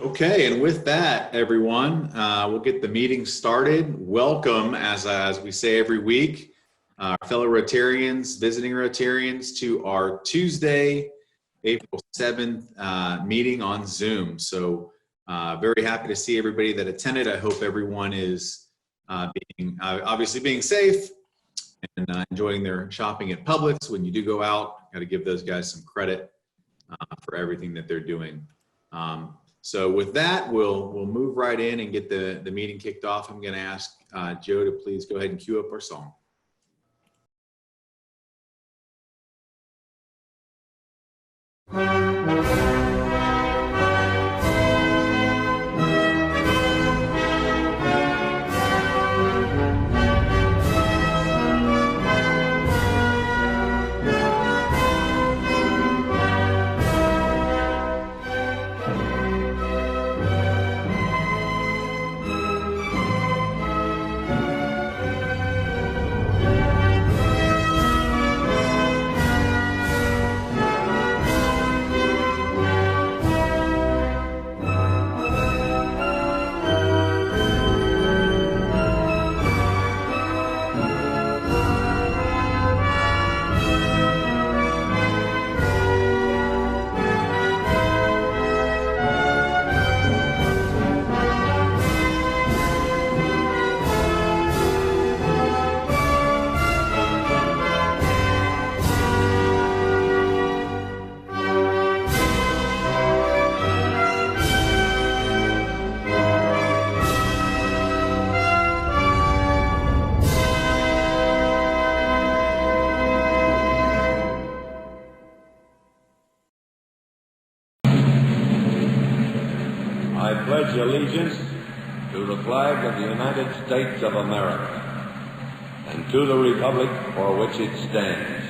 Okay, and with that, everyone, we'll get the meeting started. Welcome, as we say every week, fellow Rotarians, visiting Rotarians, to our Tuesday, April 7th meeting on Zoom. So very happy to see everybody that attended. I hope everyone is obviously being safe and enjoying their shopping at Publix. When you do go out, got to give those guys some credit for everything that they're doing. So with that, we'll move right in and get the meeting kicked off. I'm going to ask Joe to please go ahead and cue up our song. I pledge allegiance to the flag of the United States of America and to the republic for which it stands,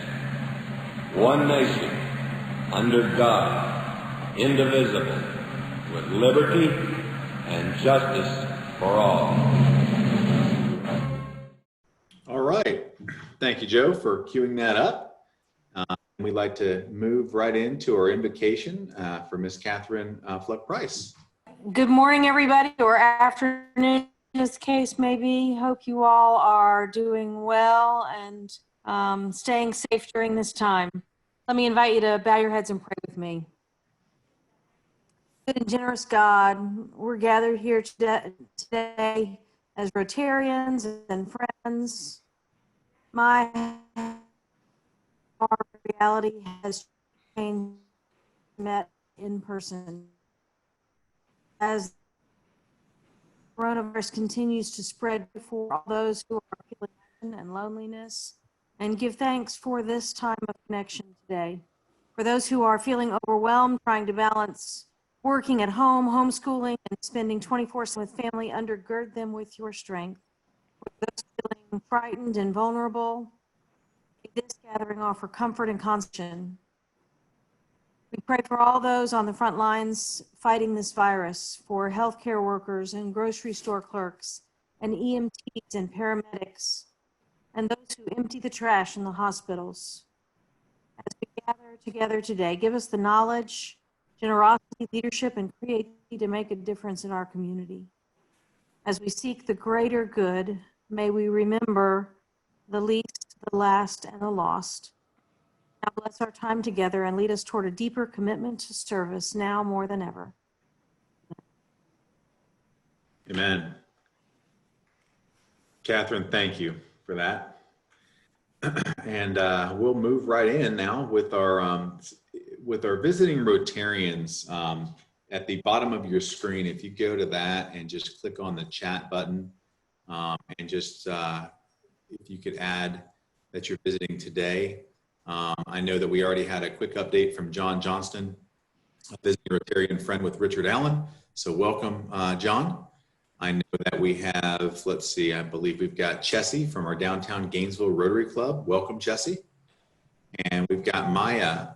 one nation, under God, indivisible, with liberty and justice for all. All right. Thank you, Joe, for queuing that up. We'd like to move right into our invocation for Miss Catherine Fleck-Price. Good morning, everybody, or afternoon, in this case, maybe. Hope you all are doing well and staying safe during this time. Let me invite you to bow your heads and pray with me. Good and generous God, we're gathered here today as Rotarians and friends. My reality has changed, met in person. As coronavirus continues to spread for all those who are feeling and loneliness, and give thanks for this time of connection today. For those who are feeling overwhelmed, trying to balance working at home, homeschooling, and spending 24/7 with family, undergird them with your strength. For those feeling frightened and vulnerable, may this gathering offer comfort and consolation. We pray for all those on the front lines fighting this virus, for healthcare workers and grocery store clerks and EMTs and paramedics, and those who empty the trash in the hospitals. As we gather together today, give us the knowledge, generosity, leadership, and creativity to make a difference in our community. As we seek the greater good, may we remember the least, the last, and the lost. Now bless our time together and lead us toward a deeper commitment to service now more than ever. Amen. Catherine, thank you for that. And we'll move right in now with our visiting Rotarians. At the bottom of your screen, if you go to that and just click on the chat button, and just if you could add that you're visiting today. I know that we already had a quick update from John Johnston, a visiting Rotarian friend with Richard Allen. So welcome, John. I know that we have, let's see, I believe we've got Chessie from our downtown Gainesville Rotary Club. Welcome, Chessie. And we've got Maya,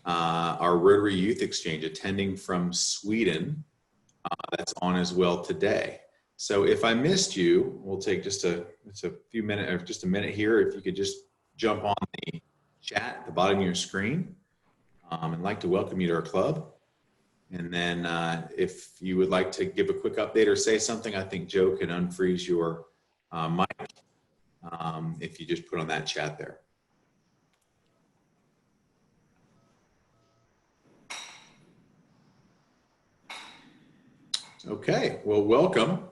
our Rotary Youth Exchange, attending from Sweden. That's on as well today. So if I missed you, we'll take just a few minutes, or just a minute here. If you could just jump on the chat at the bottom of your screen. I'd like to welcome you to our club. And then if you would like to give a quick update or say something, I think Joe can unfreeze your mic if you just put on that chat there. Okay, well, welcome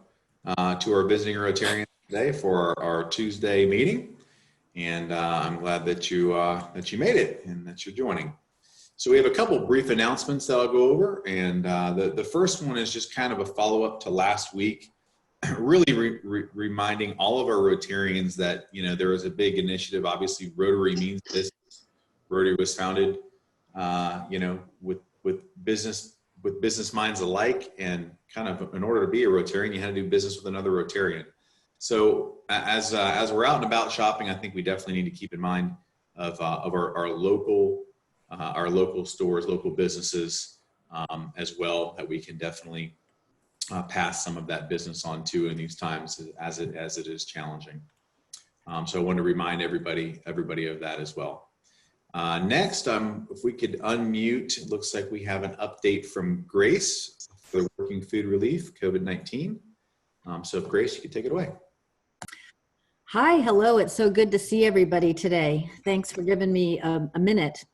to our visiting Rotarians today for our Tuesday meeting. And I'm glad that you made it and that you're joining. So we have a couple brief announcements that I'll go over. And the first one is just kind of a follow-up to last week, really reminding all of our Rotarians that, you know, there was a big initiative. Obviously, Rotary means this. Rotary was founded, you know, with business minds alike, and kind of in order to be a Rotarian, you had to do business with another Rotarian. So as we're out and about shopping, I think we definitely need to keep in mind of our local stores, local businesses as well, that we can definitely pass some of that business on to in these times as it is challenging. So I want to remind everybody of that as well. Next, if we could unmute, it looks like we have an update from Grace for the Working Food Relief, COVID-19. So if Grace, you could take it away. Hi, hello. It's so good to see everybody today. Thanks for giving me a minute.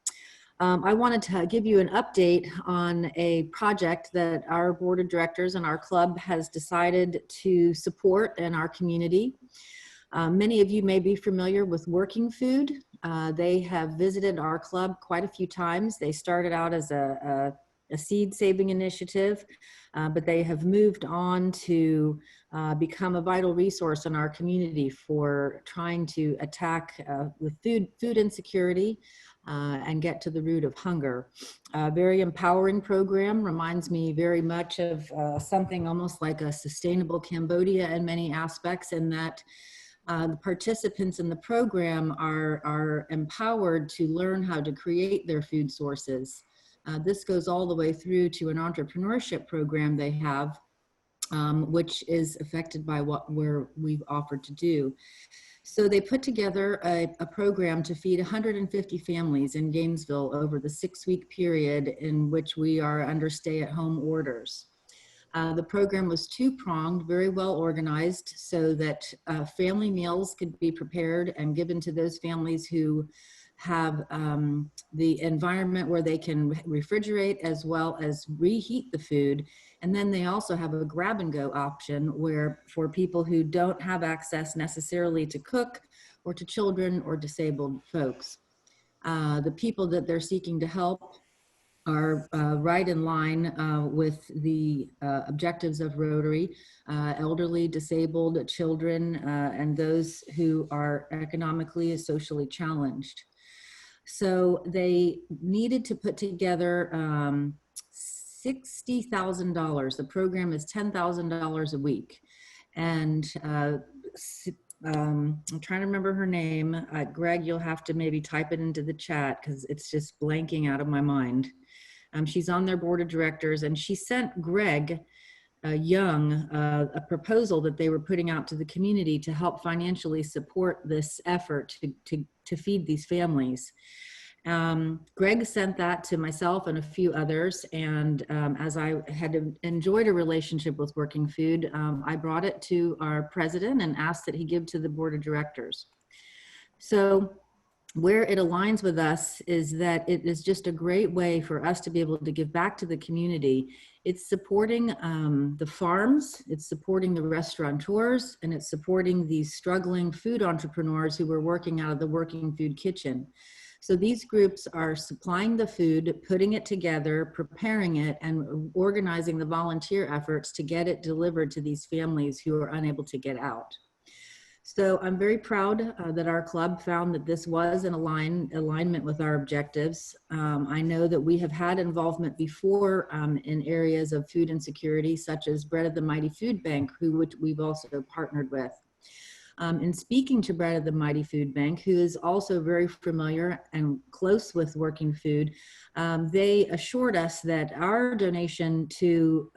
I wanted to give you an update on a project that our board of directors and our club has decided to support in our community. Many of you may be familiar with Working Food. They have visited our club quite a few times. They started out as a seed saving initiative, but they have moved on to become a vital resource in our community for trying to attack with food insecurity and get to the root of hunger. A very empowering program, reminds me very much of something almost like a sustainable Cambodia in many aspects, in that the participants in the program are empowered to learn how to create their food sources. This goes all the way through to an entrepreneurship program they have, which is affected by where we've offered to do. So they put together a program to feed 150 families in Gainesville over the 6-week period in which we are under stay-at-home orders. The program was two-pronged, very well organized, so that family meals could be prepared and given to those families who have the environment where they can refrigerate as well as reheat the food. And then they also have a grab and go option where for people who don't have access necessarily to cook, or to children or disabled folks. The people that they're seeking to help are right in line with the objectives of Rotary: elderly, disabled, children, and those who are economically and socially challenged. So they needed to put together $60,000. The program is $10,000 a week. And I'm trying to remember her name. Greg, you'll have to maybe type it into the chat because it's just blanking out of my mind. She's on their board of directors, and she sent Greg Young a proposal that they were putting out to the community to help financially support this effort to feed these families. Greg sent that to myself and a few others, and as I had enjoyed a relationship with Working Food, I brought it to our president and asked that he give to the board of directors. So where it aligns with us is that it is just a great way for us to be able to give back to the community. It's supporting the farms, it's supporting the restaurateurs, and it's supporting these struggling food entrepreneurs who are working out of the Working Food kitchen. So these groups are supplying the food, putting it together, preparing it, and organizing the volunteer efforts to get it delivered to these families who are unable to get out. So I'm very proud that our club found that this was in alignment with our objectives. I know that we have had involvement before in areas of food insecurity, such as Bread of the Mighty Food Bank, which we've also partnered with. In speaking to Bread of the Mighty Food Bank, who is also very familiar and close with Working Food, they assured us that our donation to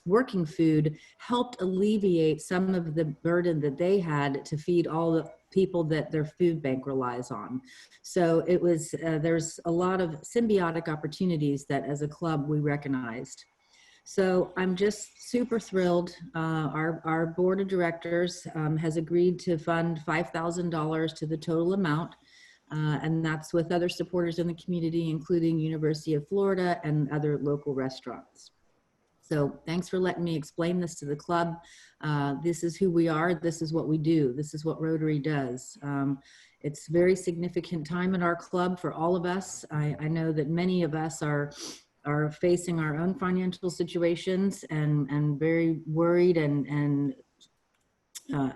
working food helped alleviate some of the burden that they had to feed all the people that their food bank relies on. So it was, there's a lot of symbiotic opportunities that as a club we recognized. So I'm just super thrilled. Our board of directors has agreed to fund $5,000 to the total amount. And that's with other supporters in the community, including University of Florida and other local restaurants. So thanks for letting me explain this to the club. This is who we are. This is what we do. This is what Rotary does. It's very significant time in our club for all of us. I know that many of us are facing our own financial situations and very worried and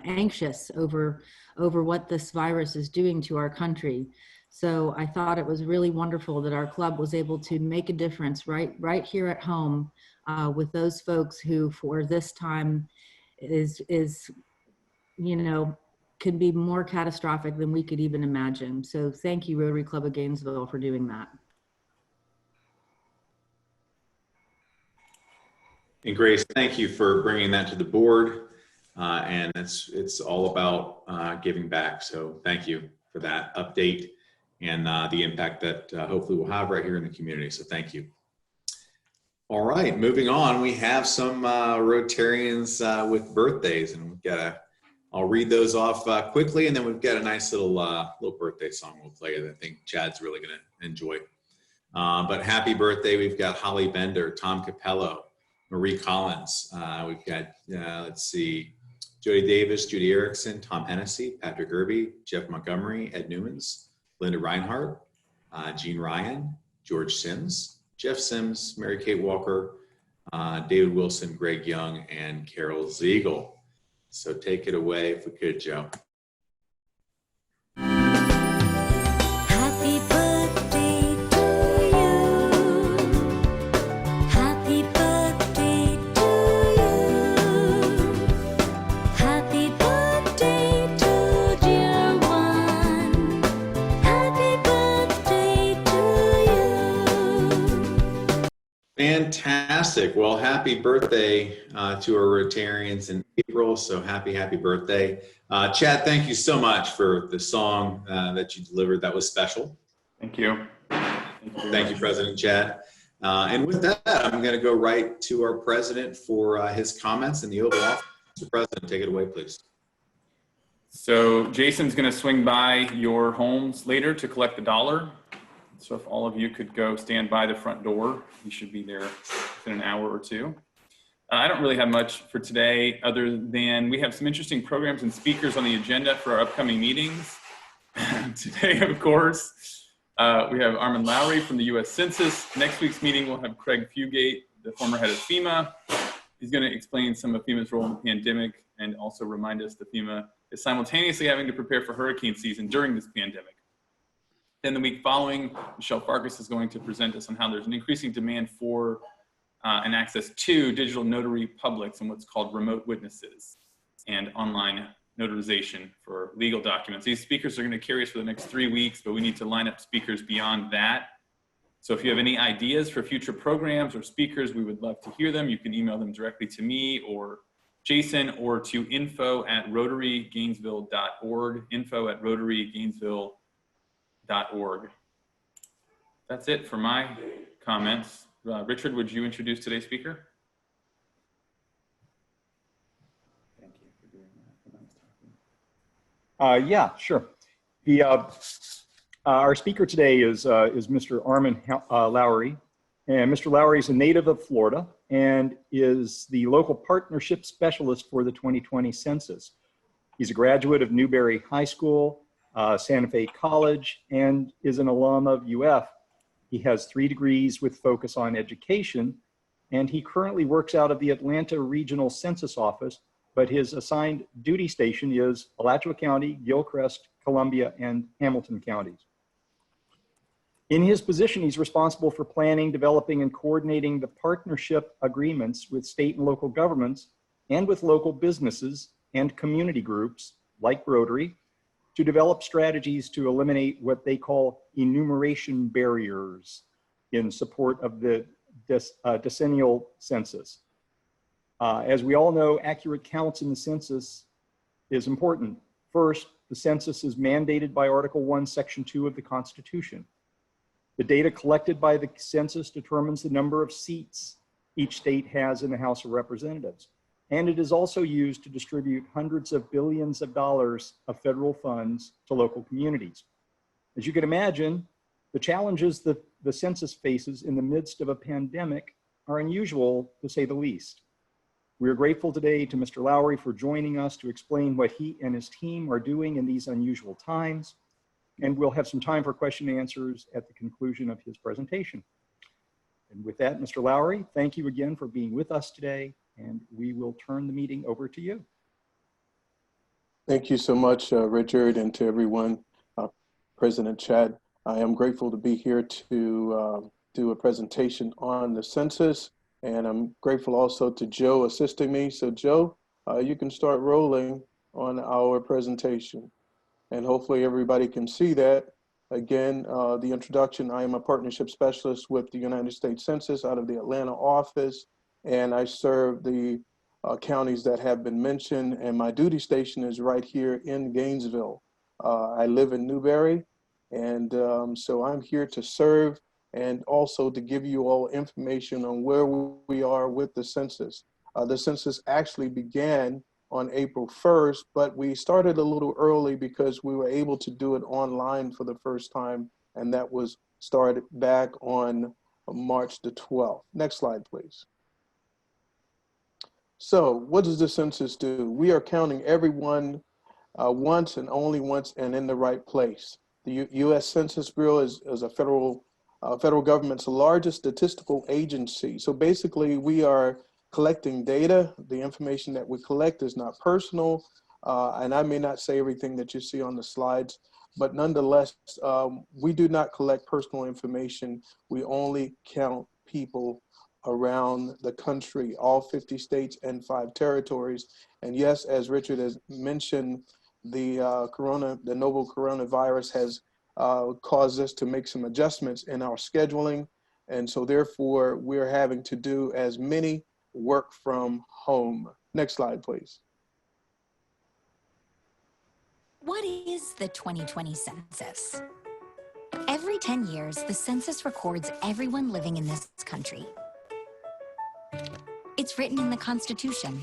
anxious over what this virus is doing to our country. So I thought it was really wonderful that our club was able to make a difference right here at home with those folks who for this time is you know, could be more catastrophic than we could even imagine. So thank you, Rotary Club of Gainesville, for doing that. And Grace, thank you for bringing that to the board. And it's all about giving back. So thank you for that update and the impact that hopefully we'll have right here in the community. So thank you. All right, moving on, we have some Rotarians with birthdays, and we've got I'll read those off quickly, and then we've got a nice little birthday song we'll play that I think Chad's really gonna enjoy. But happy birthday, we've got Holly Bender, Tom Capello, Marie Collins. We've got, let's see, Jody Davis, Judy Erickson, Tom Hennessy, Patrick Irby, Jeff Montgomery, Ed Newmans, Linda Reinhardt, Jean Ryan, George Sims, Jeff Sims, Mary Kate Walker, David Wilson, Greg Young, and Carol Ziegel. So take it away if we could, Joe. Happy birthday to you. Happy birthday to you. Happy birthday to dear one. Happy birthday to you. Fantastic. Well, happy birthday to our Rotarians in April. So happy birthday. Chad, thank you so much for the song that you delivered. That was special. Thank you. Thank you, President Chad. And with that, I'm going to go right to our president for his comments in the Oval Office. Mr. President, take it away, please. So Jason's going to swing by your homes later to collect the dollar. So if all of you could go stand by the front door, you should be there within an hour or two. I don't really have much for today other than we have some interesting programs and speakers on the agenda for our upcoming meetings. Today, of course, we have Armon Lowery from the US Census. Next week's meeting, we'll have Craig Fugate, the former head of FEMA. He's going to explain some of FEMA's role in the pandemic and also remind us that FEMA is simultaneously having to prepare for hurricane season during this pandemic. Then the week following, Michelle Farkas is going to present us on how there's an increasing demand for and access to digital notary publics and what's called remote witnesses and online notarization for legal documents. These speakers are going to carry us for the next 3 weeks, but we need to line up speakers beyond that. So if you have any ideas for future programs or speakers, we would love to hear them. You can email them directly to me or Jason or to info@rotarygainesville.org, info@rotarygainesville.org. That's it for my comments. Richard, would you introduce today's speaker? Thank you for doing that. Yeah, sure. Our speaker today is Mr. Armon Lowery. And Mr. Lowery is a native of Florida and is the local partnership specialist for the 2020 census. He's a graduate of Newberry High School, Santa Fe College, and is an alum of UF. He has 3 degrees with focus on education, and he currently works out of the Atlanta Regional Census Office, but his assigned duty station is Alachua County, Gilchrist, Columbia, and Hamilton counties. In his position, he's responsible for planning, developing, and coordinating the partnership agreements with state and local governments and with local businesses and community groups like Rotary to develop strategies to eliminate what they call enumeration barriers in support of the decennial census. As we all know, accurate counts in the census is important. First, the census is mandated by Article 1, Section 2 of the Constitution. The data collected by the census determines the number of seats each state has in the House of Representatives. And it is also used to distribute hundreds of billions of dollars of federal funds to local communities. As you can imagine, the challenges that the census faces in the midst of a pandemic are unusual, to say the least. We are grateful today to Mr. Lowery for joining us to explain what he and his team are doing in these unusual times. And we'll have some time for question and answers at the conclusion of his presentation. And with that, Mr. Lowery, thank you again for being with us today, and we will turn the meeting over to you. Thank you so much, Richard, and to everyone, President Chad. I am grateful to be here to do a presentation on the census, and I'm grateful also to Joe assisting me. So Joe, you can start rolling on our presentation, and hopefully everybody can see that. Again, the introduction, I am a partnership specialist with the United States Census out of the Atlanta office, and I serve the counties that have been mentioned, and my duty station is right here in Gainesville. I live in Newberry, and so I'm here to serve and also to give you all information on where we are with the census. The census actually began on April 1st, but we started a little early because we were able to do it online for the first time, and that was started back on March the 12th. Next slide, please. So what does the census do? We are counting everyone once and only once and in the right place. The US Census Bureau is a federal government's largest statistical agency. So basically we are collecting data. The information that we collect is not personal, and I may not say everything that you see on the slides, but nonetheless, we do not collect personal information. We only count people around the country, all 50 states and 5 territories. And yes, as Richard has mentioned, the novel coronavirus has caused us to make some adjustments in our scheduling. And so therefore, we're having to do as many work from home. Next slide, please. What is the 2020 census? Every 10 years, the census records everyone living in this country. It's written in the Constitution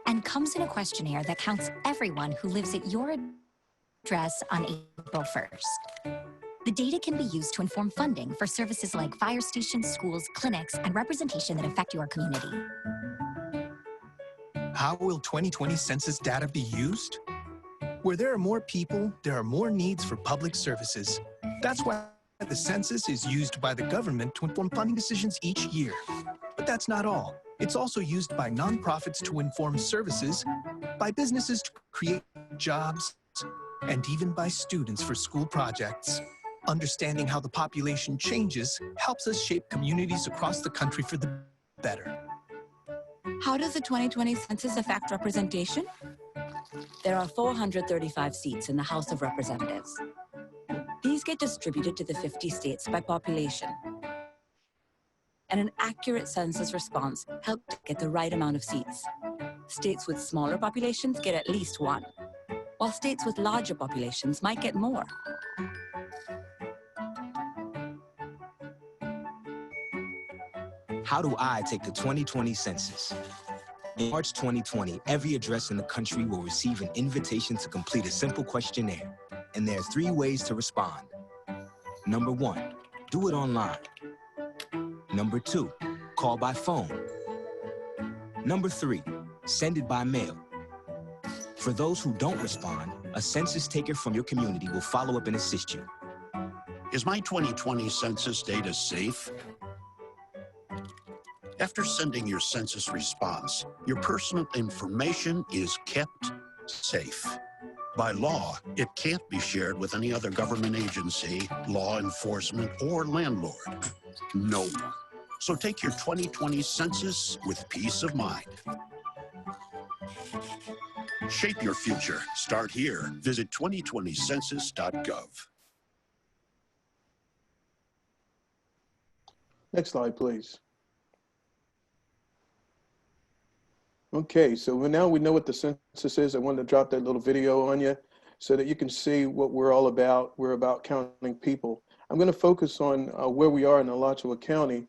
and comes in a questionnaire that counts everyone who lives at your address on April 1st. The data can be used to inform funding for services like fire stations, schools, clinics, and representation that affect your community. How will 2020 census data be used? Where there are more people, there are more needs for public services. That's why the census is used by the government to inform funding decisions each year. But that's not all. It's also used by nonprofits to inform services, by businesses to create jobs, and even by students for school projects. Understanding how the population changes helps us shape communities across the country for the better. How does the 2020 census affect representation? There are 435 seats in the House of Representatives. These get distributed to the 50 states by population. And an accurate census response helps get the right amount of seats. States with smaller populations get at least one, while states with larger populations might get more. How do I take the 2020 census? In March 2020, every address in the country will receive an invitation to complete a simple questionnaire. And there are 3 ways to respond. Number 1, do it online. Number 2, call by phone. Number 3, send it by mail. For those who don't respond, a census taker from your community will follow up and assist you. Is my 2020 census data safe? After sending your census response, your personal information is kept safe. By law, it can't be shared with any other government agency, law enforcement, or landlord. No one. So take your 2020 census with peace of mind. Shape your future. Start here. Visit 2020census.gov. Next slide, please. Okay, so now we know what the census is. I wanted to drop that little video on you so that you can see what we're all about. We're about counting people. I'm going to focus on where we are in Alachua County.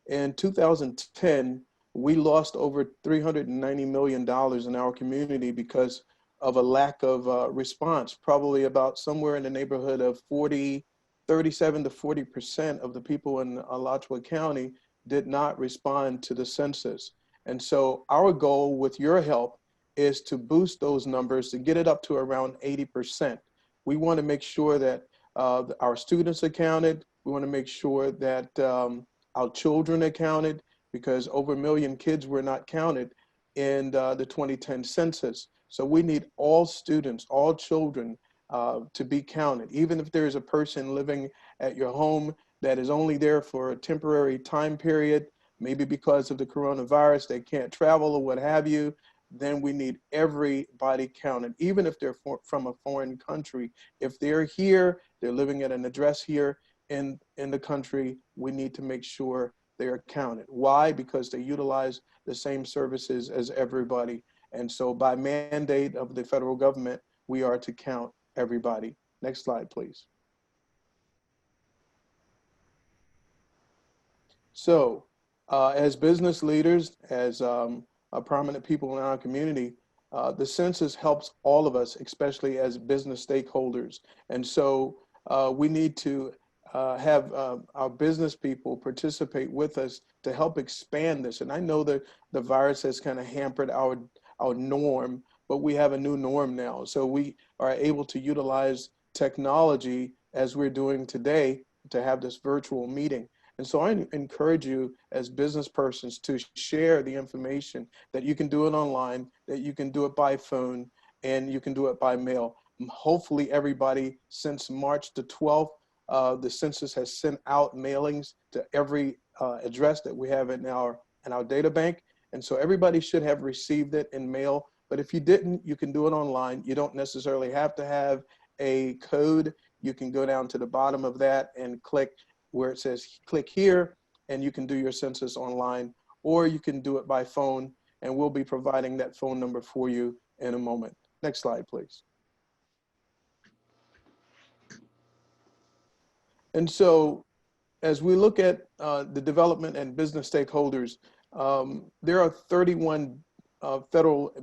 In 2010, we lost over $390 million in our community because of a lack of response. Probably about somewhere in the neighborhood of 37 to 40% of the people in Alachua County did not respond to the census. And so our goal with your help is to boost those numbers to get it up to around 80%. We want to make sure that our students are counted. We want to make sure that our children are counted, because over 1 million kids were not counted in the 2010 census. So we need all students, all children to be counted. Even if there's a person living at your home that is only there for a temporary time period, maybe because of the coronavirus, they can't travel or what have you, then we need everybody counted, even if they're from a foreign country. If they're here, they're living at an address here in the country, we need to make sure they are counted. Why? Because they utilize the same services as everybody. And so by mandate of the federal government, we are to count everybody. Next slide, please. So as business leaders, as prominent people in our community, the census helps all of us, especially as business stakeholders. And so we need to have our business people participate with us to help expand this. And I know that the virus has kind of hampered our norm, but we have a new norm now. So we are able to utilize technology as we're doing today to have this virtual meeting. And so I encourage you as business persons to share the information that you can do it online, that you can do it by phone, and you can do it by mail. Hopefully everybody, since March the 12th, the census has sent out mailings to every address that we have in our data bank. And so everybody should have received it in mail. But if you didn't, you can do it online. You don't necessarily have to have a code. You can go down to the bottom of that and click where it says click here, and you can do your census online, or you can do it by phone, and we'll be providing that phone number for you in a moment. Next slide, please. And so as we look at the development and business stakeholders, there are 31 federal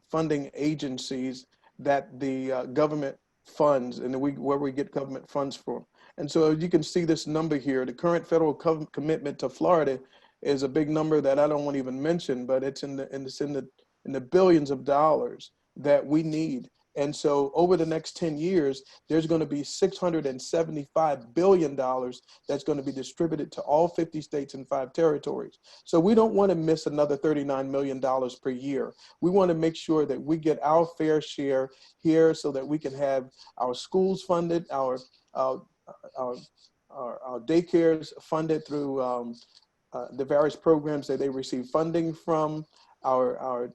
funding agencies that the government funds, and where we get government funds from. And so you can see this number here. The current federal commitment to Florida is a big number that I don't want to even mention, but it's in the billions of dollars that we need. And so over the next 10 years, there's going to be $675 billion that's going to be distributed to all 50 states and 5 territories. So we don't want to miss another $39 million per year. We want to make sure that we get our fair share here so that we can have our schools funded, our daycares funded through the various programs that they receive funding from. Our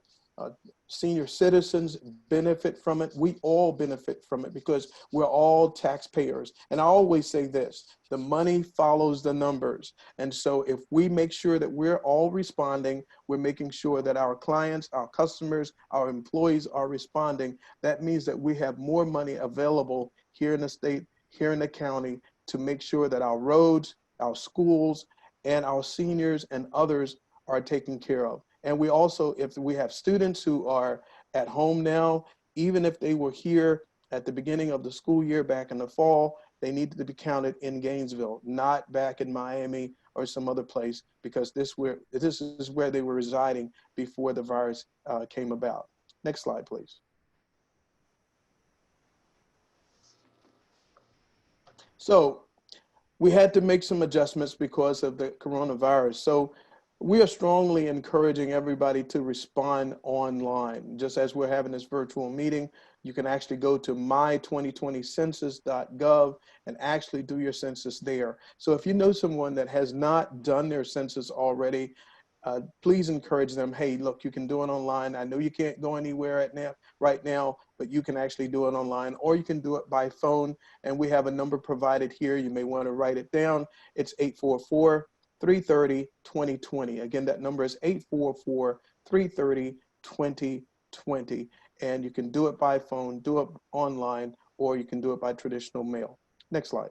senior citizens benefit from it. We all benefit from it because we're all taxpayers. And I always say this, the money follows the numbers. And so if we make sure that we're all responding, we're making sure that our clients, our customers, our employees are responding, that means that we have more money available here in the state, here in the county, to make sure that our roads, our schools, and our seniors and others are taken care of. And we also, if we have students who are at home now, even if they were here at the beginning of the school year back in the fall, they needed to be counted in Gainesville, not back in Miami or some other place, because this is where they were residing before the virus came about. Next slide, please. So we had to make some adjustments because of the coronavirus. So we are strongly encouraging everybody to respond online. Just as we're having this virtual meeting, you can actually go to my2020census.gov and actually do your census there. So if you know someone that has not done their census already, please encourage them. Hey, look, you can do it online. I know you can't go anywhere right now, but you can actually do it online, or you can do it by phone. And we have a number provided here. You may want to write it down. It's 844-330-2020. Again, that number is 844-330-2020. 2020. And you can do it by phone, do it online, or you can do it by traditional mail. Next slide.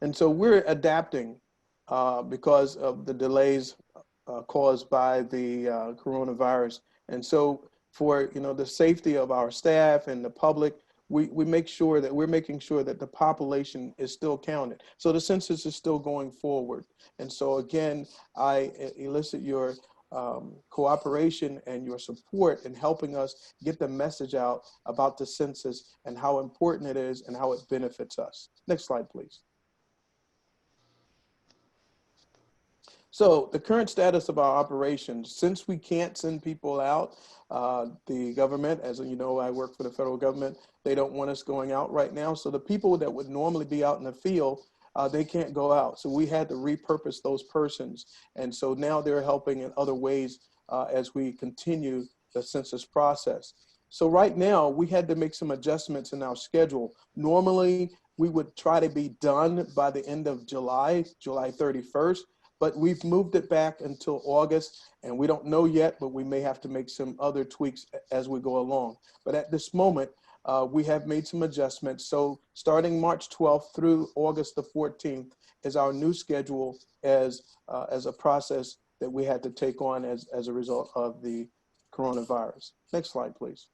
And so we're adapting because of the delays caused by the coronavirus. And so for the safety of our staff and the public, we make sure that we're making sure that the population is still counted. So the census is still going forward. And so again, I elicit your cooperation and your support in helping us get the message out about the census and how important it is and how it benefits us. Next slide, please. So the current status of our operations, since we can't send people out, the government, as you know, I work for the federal government, they don't want us going out right now. So the people that would normally be out in the field, they can't go out. So we had to repurpose those persons. And so now they're helping in other ways as we continue the census process. So right now we had to make some adjustments in our schedule. Normally we would try to be done by the end of July 31st. But we've moved it back until August, and we don't know yet, but we may have to make some other tweaks as we go along. But at this moment, we have made some adjustments. So starting March 12th through August the 14th is our new schedule as a process that we had to take on as a result of the coronavirus. Next slide, please.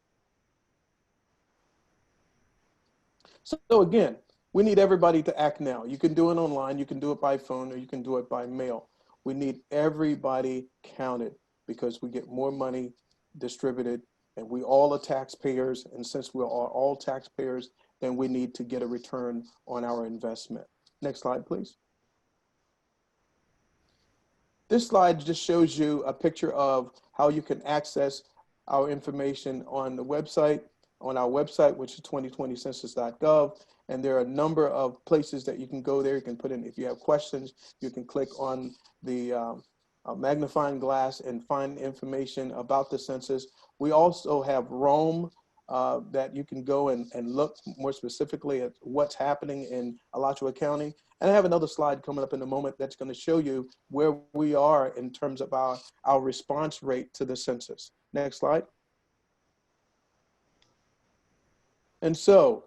So again, we need everybody to act now. You can do it online, you can do it by phone, or you can do it by mail. We need everybody counted because we get more money distributed and we all are taxpayers. And since we are all taxpayers, then we need to get a return on our investment. Next slide, please. This slide just shows you a picture of how you can access our information on the website, which is 2020census.gov. And there are a number of places that you can go there. You can put in, if you have questions, you can click on the magnifying glass and find information about the census. We also have Rome that you can go and look more specifically at what's happening in Alachua County. And I have another slide coming up in a moment that's going to show you where we are in terms of our response rate to the census. Next slide. And so,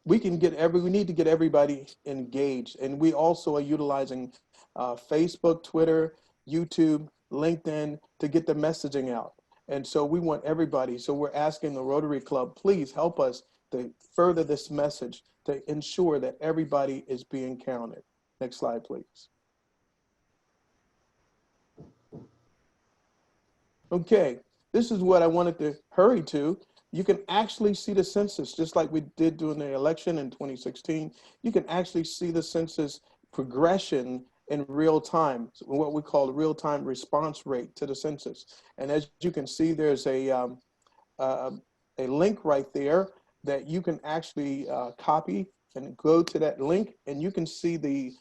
we need to get everybody engaged. And we also are utilizing Facebook, Twitter, YouTube, LinkedIn to get the messaging out. And so we want everybody. So we're asking the Rotary Club, please help us to further this message to ensure that everybody is being counted. Next slide, please. Okay, this is what I wanted to hurry to. You can actually see the census, just like we did during the election in 2016. You can actually see the census progression in real time, what we call the real-time response rate to the census. And as you can see, there's a link right there that you can actually copy and go to that link, and you can see the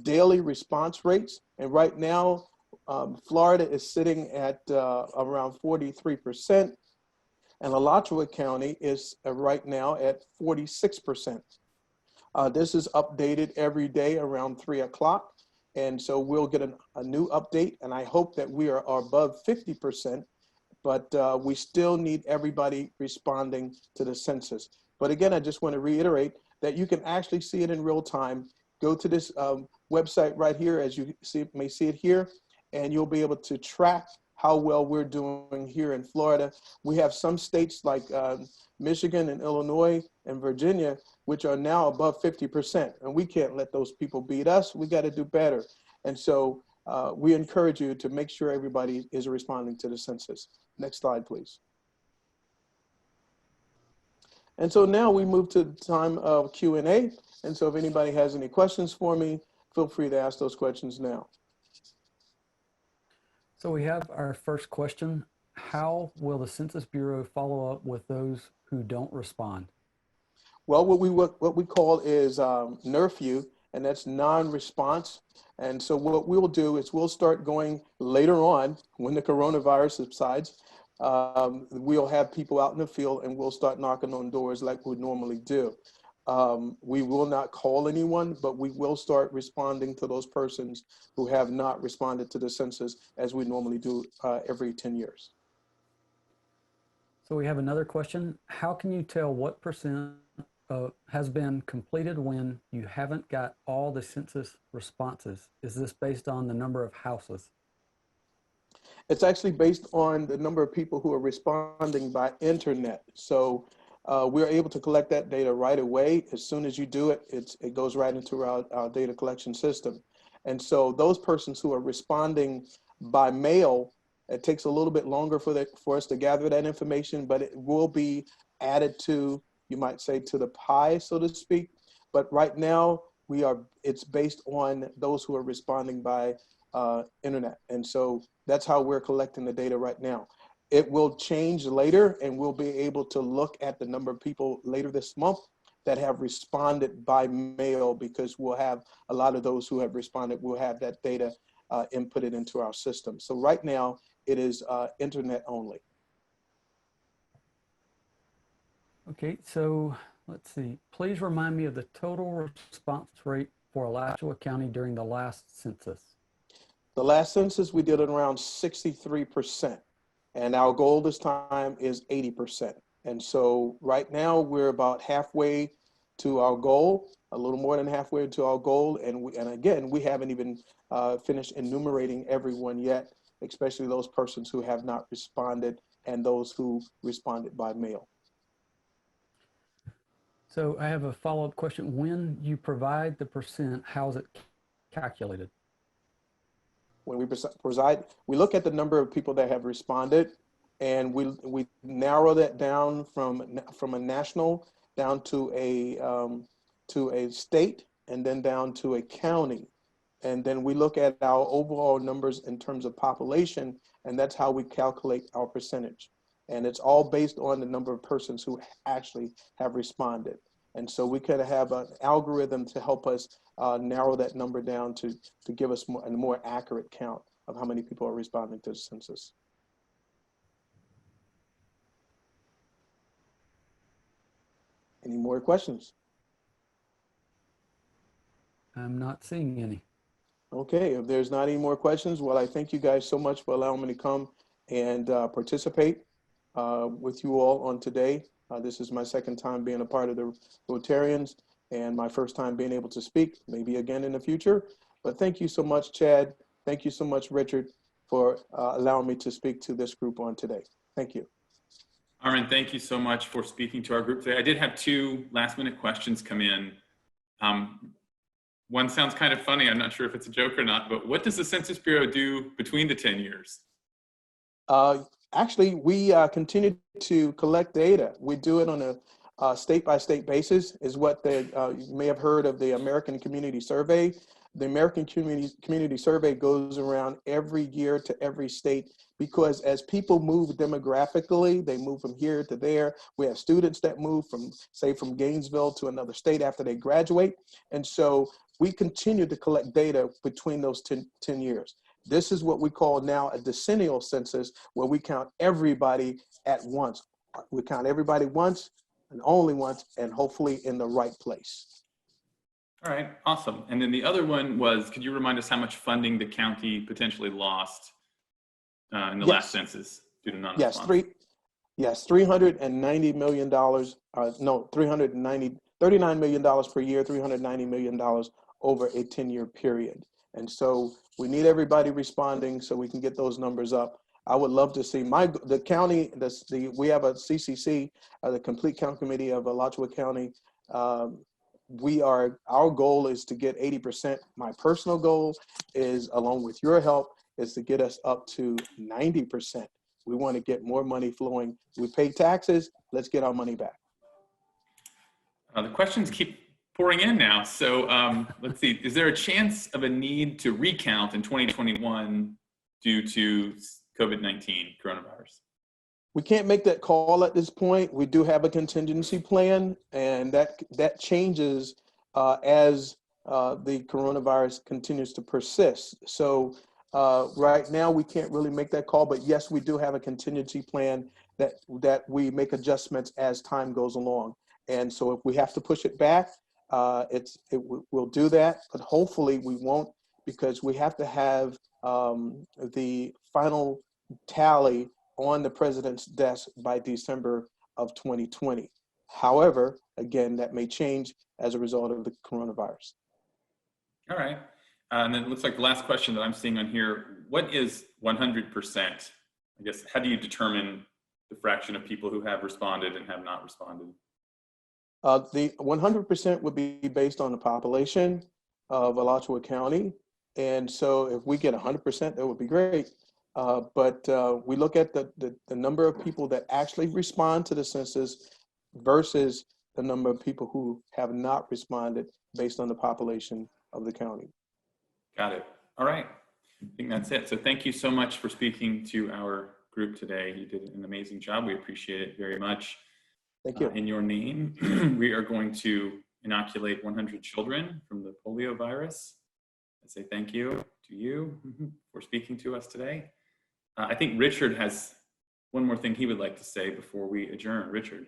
daily response rates. And right now, Florida is sitting at around 43%. And Alachua County is right now at 46%. This is updated every day around 3 o'clock. And so we'll get a new update. And I hope that we are above 50%, but we still need everybody responding to the census. But again, I just want to reiterate that you can actually see it in real time. Go to this website right here, as you may see it here, and you'll be able to track how well we're doing here in Florida. We have some states like Michigan and Illinois and Virginia, which are now above 50%. And we can't let those people beat us. We got to do better. And so we encourage you to make sure everybody is responding to the census. Next slide, please. And so now we move to the time of Q&A. And so if anybody has any questions for me, feel free to ask those questions now. So we have our first question. How will the Census Bureau follow up with those who don't respond? Well, what we call is NERFU, and that's non-response. And so what we'll do is we'll start going later on when the coronavirus subsides. We'll have people out in the field and we'll start knocking on doors like we normally do. We will not call anyone, but we will start responding to those persons who have not responded to the census as we normally do every 10 years. So we have another question. How can you tell what percent has been completed when you haven't got all the census responses? Is this based on the number of houses? It's actually based on the number of people who are responding by internet. So we're able to collect that data right away. As soon as you do it, it goes right into our data collection system. And so those persons who are responding by mail, it takes a little bit longer for us to gather that information, but it will be added to, you might say, to the pie, so to speak. But right now, it's based on those who are responding by internet. And so that's how we're collecting the data right now. It will change later, and we'll be able to look at the number of people later this month that have responded by mail, because we'll have a lot of those who have responded, we'll have that data inputted into our system. So right now, it is internet only. Okay, so let's see. Please remind me of the total response rate for Alachua County during the last census. The last census, we did it around 63%. And our goal this time is 80%. And so right now we're about halfway to our goal, a little more than halfway to our goal. And again, we haven't even finished enumerating everyone yet, especially those persons who have not responded and those who responded by mail. So I have a follow-up question. When you provide the percent, how is it calculated? When we look at the number of people that have responded, and we narrow that down from a national down to a state, and then down to a county. And then we look at our overall numbers in terms of population, and that's how we calculate our percentage. And it's all based on the number of persons who actually have responded. And so we could have an algorithm to help us narrow that number down to give us a more accurate count of how many people are responding to the census. Any more questions? I'm not seeing any. Okay, if there's not any more questions, well, I thank you guys so much for allowing me to come and participate with you all on today. This is my second time being a part of the Rotarians and my first time being able to speak, maybe again in the future. But thank you so much, Chad. Thank you so much, Richard, for allowing me to speak to this group on today. Thank you. Armon, thank you so much for speaking to our group today. I did have 2 last-minute questions come in. One sounds kind of funny. I'm not sure if it's a joke or not, but what does the Census Bureau do between the 10 years? Actually, we continue to collect data. We do it on a state-by-state basis, is what you may have heard of the American Community Survey. The American Community Survey goes around every year to every state, because as people move demographically, they move from here to there. We have students that move from, say, from Gainesville to another state after they graduate. And so we continue to collect data between those 10 years. This is what we call now a decennial census, where we count everybody at once. We count everybody once and only once, and hopefully in the right place. All right, awesome. And then the other one was, could you remind us how much funding the county potentially lost in the last census due to non-response? Yes, $390 million, no, $39 million per year, $390 million over a 10-year period. And so we need everybody responding so we can get those numbers up. I would love to see the county, we have a CCC, the Complete Count Committee of Alachua County. Our goal is to get 80%. My personal goal is, along with your help, is to get us up to 90%. We want to get more money flowing. We pay taxes, let's get our money back. The questions keep pouring in now. So let's see, is there a chance of a need to recount in 2021 due to COVID-19 coronavirus? We can't make that call at this point. We do have a contingency plan, and that changes as the coronavirus continues to persist. So right now we can't really make that call, but yes, we do have a contingency plan that we make adjustments as time goes along. And so if we have to push it back, we'll do that, but hopefully we won't, because we have to have the final tally on the president's desk by December of 2020. However, again, that may change as a result of the coronavirus. All right. And then it looks like the last question that I'm seeing on here, what is 100%? I guess, how do you determine the fraction of people who have responded and have not responded? The 100% would be based on the population of Alachua County. And so if we get 100%, that would be great. But we look at the number of people that actually respond to the census versus the number of people who have not responded based on the population of the county. Got it. All right. I think that's it. So thank you so much for speaking to our group today. You did an amazing job. We appreciate it very much. Thank you. In your name, we are going to inoculate 100 children from the polio virus. I say thank you to you for speaking to us today. I think Richard has one more thing he would like to say before we adjourn. Richard.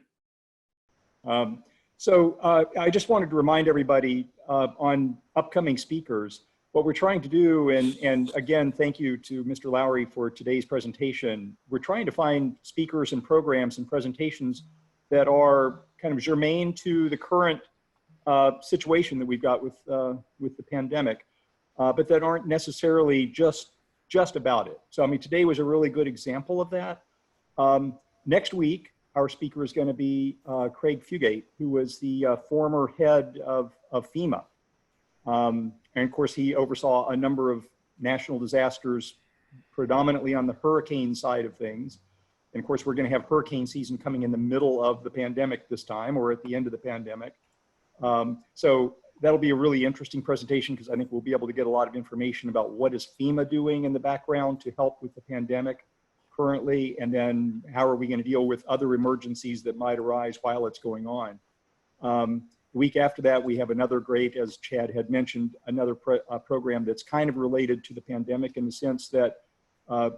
I just wanted to remind everybody on upcoming speakers, what we're trying to do, and again, thank you to Mr. Lowery for today's presentation. We're trying to find speakers and programs and presentations that are kind of germane to the current situation that we've got with the pandemic, but that aren't necessarily just about it. So, I mean, today was a really good example of that. Next week, our speaker is going to be Craig Fugate, who was the former head of FEMA. And of course, he oversaw a number of national disasters, predominantly on the hurricane side of things. And of course, we're going to have hurricane season coming in the middle of the pandemic this time, or at the end of the pandemic. So that'll be a really interesting presentation, because I think we'll be able to get a lot of information about what is FEMA doing in the background to help with the pandemic currently, and then how are we going to deal with other emergencies that might arise while it's going on. The week after that, we have another great, as Chad had mentioned, another program that's kind of related to the pandemic, in the sense that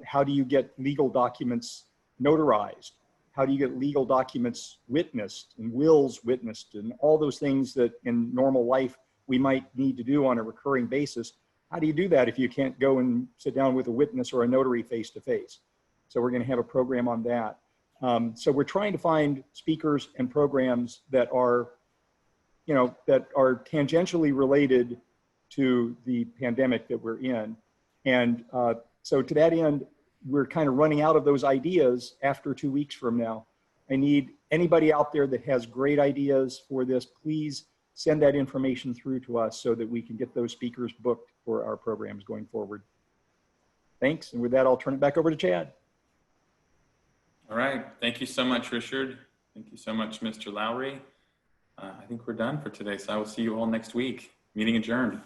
how do you get legal documents notarized? How do you get legal documents witnessed and wills witnessed, and all those things that in normal life we might need to do on a recurring basis? How do you do that if you can't go and sit down with a witness or a notary face to face? So we're going to have a program on that. So we're trying to find speakers and programs that are, that are tangentially related to the pandemic that we're in. And so to that end, we're kind of running out of those ideas after 2 weeks from now. I need anybody out there that has great ideas for this, please send that information through to us so that we can get those speakers booked for our programs going forward. Thanks. And with that, I'll turn it back over to Chad. All right. Thank you so much, Richard. Thank you so much, Mr. Lowery. I think we're done for today, so I will see you all next week. Meeting adjourned.